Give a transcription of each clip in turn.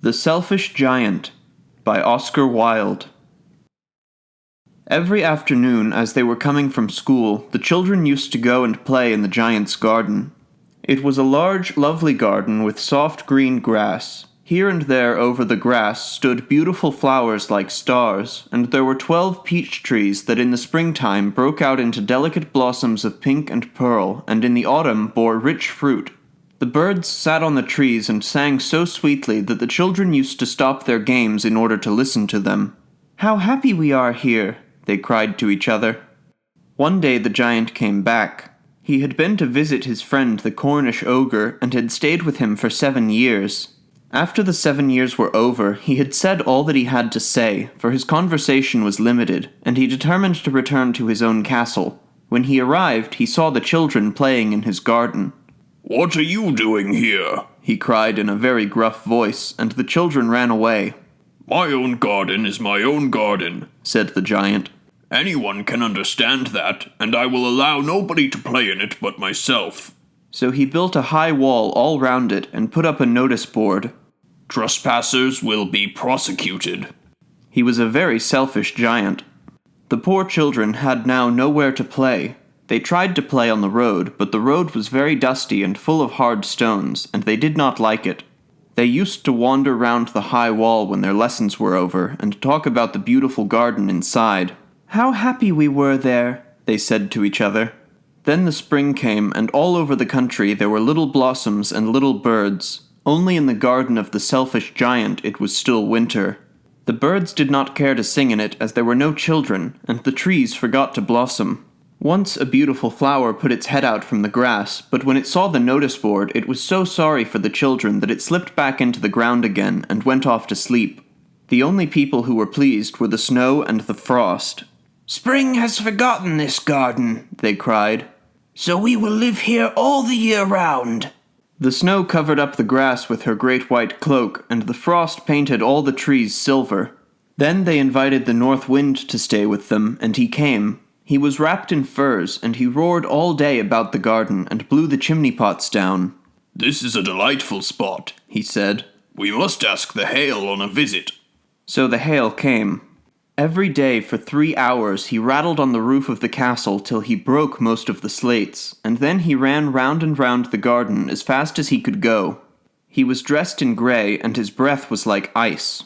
The Selfish Giant by Oscar Wilde. Every afternoon, as they were coming from school, the children used to go and play in the giant's garden. It was a large, lovely garden with soft green grass. Here and there over the grass stood beautiful flowers like stars, and there were 12 peach trees that in the springtime broke out into delicate blossoms of pink and pearl, and in the autumn bore rich fruit. The birds sat on the trees and sang so sweetly that the children used to stop their games in order to listen to them. "How happy we are here!" they cried to each other. One day the giant came back. He had been to visit his friend the Cornish ogre and had stayed with him for 7 years. After the 7 years were over, he had said all that he had to say, for his conversation was limited, and he determined to return to his own castle. When he arrived, he saw the children playing in his garden. "What are you doing here?" he cried in a very gruff voice, and the children ran away. "My own garden is my own garden," said the giant. "Anyone can understand that, and I will allow nobody to play in it but myself." So he built a high wall all round it and put up a notice board. "Trespassers will be prosecuted." He was a very selfish giant. The poor children had now nowhere to play. They tried to play on the road, but the road was very dusty and full of hard stones, and they did not like it. They used to wander round the high wall when their lessons were over, and talk about the beautiful garden inside. "How happy we were there," they said to each other. Then the spring came, and all over the country there were little blossoms and little birds. Only in the garden of the selfish giant it was still winter. The birds did not care to sing in it, as there were no children, and the trees forgot to blossom. Once a beautiful flower put its head out from the grass, but when it saw the notice board, it was so sorry for the children that it slipped back into the ground again and went off to sleep. The only people who were pleased were the snow and the frost. "Spring has forgotten this garden," they cried, "so we will live here all the year round." The snow covered up the grass with her great white cloak, and the frost painted all the trees silver. Then they invited the north wind to stay with them, and he came. He was wrapped in furs, and he roared all day about the garden and blew the chimney pots down. "This is a delightful spot," he said. "We must ask the hail on a visit." So the hail came. Every day for 3 hours he rattled on the roof of the castle till he broke most of the slates, and then he ran round and round the garden as fast as he could go. He was dressed in grey, and his breath was like ice.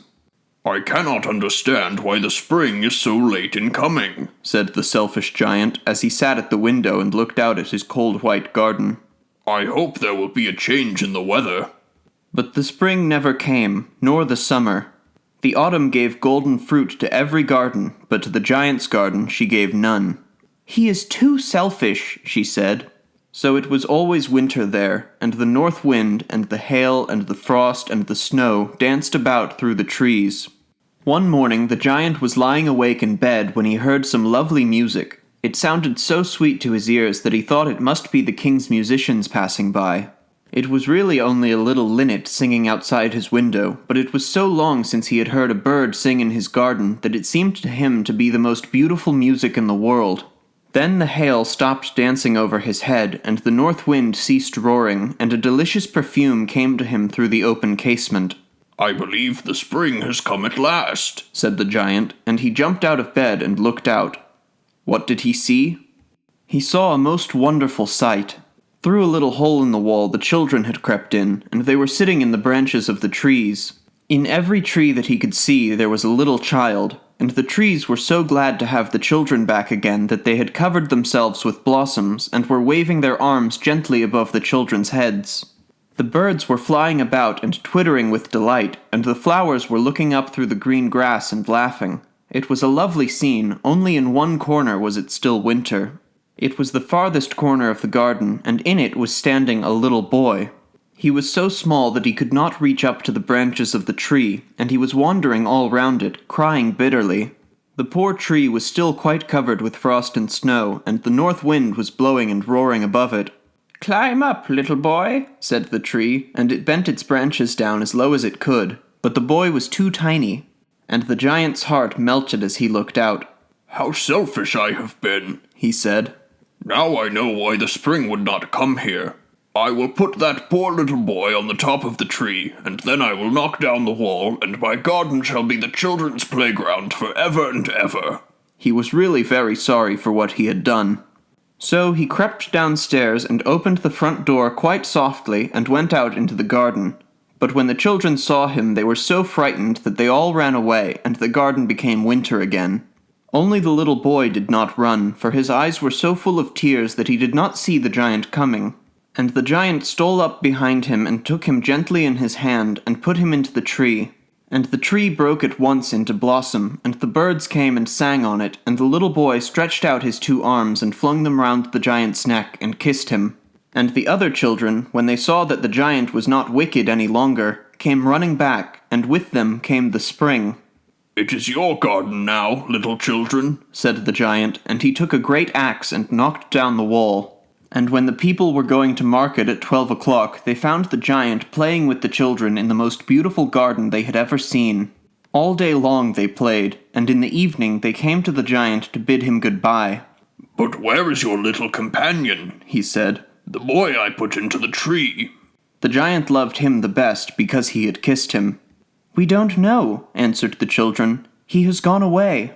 "I cannot understand why the spring is so late in coming," said the selfish giant as he sat at the window and looked out at his cold white garden. "I hope there will be a change in the weather." But the spring never came, nor the summer. The autumn gave golden fruit to every garden, but to the giant's garden she gave none. "He is too selfish," she said. So it was always winter there, and the north wind and the hail and the frost and the snow danced about through the trees. One morning the giant was lying awake in bed when he heard some lovely music. It sounded so sweet to his ears that he thought it must be the king's musicians passing by. It was really only a little linnet singing outside his window, but it was so long since he had heard a bird sing in his garden that it seemed to him to be the most beautiful music in the world. Then the hail stopped dancing over his head, and the north wind ceased roaring, and a delicious perfume came to him through the open casement. "I believe the spring has come at last," said the giant, and he jumped out of bed and looked out. What did he see? He saw a most wonderful sight. Through a little hole in the wall the children had crept in, and they were sitting in the branches of the trees. In every tree that he could see there was a little child, and the trees were so glad to have the children back again that they had covered themselves with blossoms and were waving their arms gently above the children's heads. The birds were flying about and twittering with delight, and the flowers were looking up through the green grass and laughing. It was a lovely scene, only in one corner was it still winter. It was the farthest corner of the garden, and in it was standing a little boy. He was so small that he could not reach up to the branches of the tree, and he was wandering all round it, crying bitterly. The poor tree was still quite covered with frost and snow, and the north wind was blowing and roaring above it. "Climb up, little boy," said the tree, and it bent its branches down as low as it could, but the boy was too tiny, and the giant's heart melted as he looked out. "How selfish I have been," he said. "Now I know why the spring would not come here." I will put that poor little boy on the top of the tree, and then I will knock down the wall, and my garden shall be the children's playground for ever and ever." He was really very sorry for what he had done. So he crept downstairs and opened the front door quite softly and went out into the garden. But when the children saw him, they were so frightened that they all ran away, and the garden became winter again. Only the little boy did not run, for his eyes were so full of tears that he did not see the giant coming. And the giant stole up behind him and took him gently in his hand and put him into the tree. And the tree broke at once into blossom, and the birds came and sang on it, and the little boy stretched out his 2 arms and flung them round the giant's neck and kissed him. And the other children, when they saw that the giant was not wicked any longer, came running back, and with them came the spring. "It is your garden now, little children," said the giant, and he took a great axe and knocked down the wall. And when the people were going to market at 12 o'clock, they found the giant playing with the children in the most beautiful garden they had ever seen. All day long they played, and in the evening they came to the giant to bid him goodbye. "But where is your little companion?" he said. "The boy I put into the tree." The giant loved him the best because he had kissed him. "We don't know," answered the children. "He has gone away."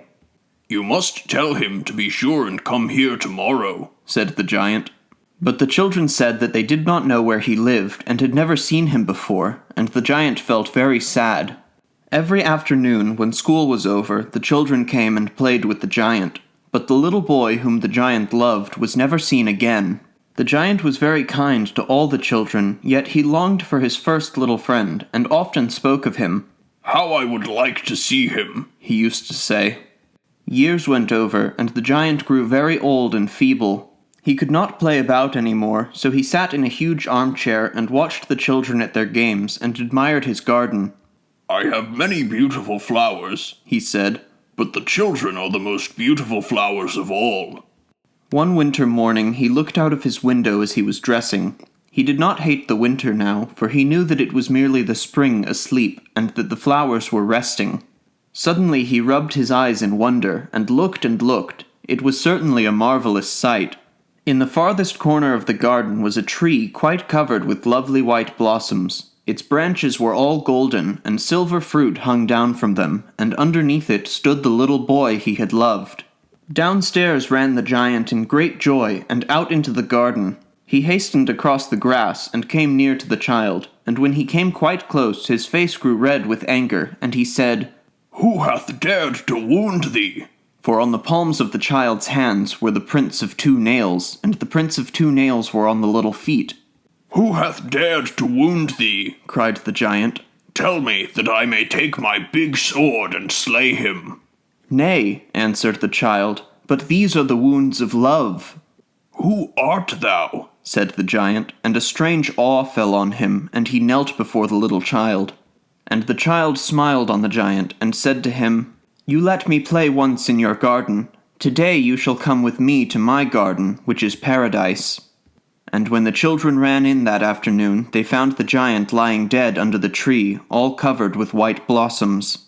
"You must tell him to be sure and come here tomorrow," said the giant. But the children said that they did not know where he lived and had never seen him before, and the giant felt very sad. Every afternoon, when school was over, the children came and played with the giant. But the little boy whom the giant loved was never seen again. The giant was very kind to all the children, yet he longed for his first little friend, and often spoke of him. "How I would like to see him," he used to say. Years went over, and the giant grew very old and feeble. He could not play about any more, so he sat in a huge armchair and watched the children at their games and admired his garden. "I have many beautiful flowers," he said, "but the children are the most beautiful flowers of all." One winter morning he looked out of his window as he was dressing. He did not hate the winter now, for he knew that it was merely the spring asleep and that the flowers were resting. Suddenly he rubbed his eyes in wonder and looked and looked. It was certainly a marvelous sight. In the farthest corner of the garden was a tree quite covered with lovely white blossoms. Its branches were all golden, and silver fruit hung down from them, and underneath it stood the little boy he had loved. Downstairs ran the giant in great joy, and out into the garden. He hastened across the grass, and came near to the child, and when he came quite close his face grew red with anger, and he said, "Who hath dared to wound thee?" For on the palms of the child's hands were the prints of 2 nails, and the prints of 2 nails were on the little feet. "Who hath dared to wound thee?" cried the giant. "Tell me, that I may take my big sword and slay him." "Nay," answered the child, "but these are the wounds of love." "Who art thou?" said the giant, and a strange awe fell on him, and he knelt before the little child. And the child smiled on the giant, and said to him, "You let me play once in your garden. Today you shall come with me to my garden, which is paradise." And when the children ran in that afternoon, they found the giant lying dead under the tree, all covered with white blossoms.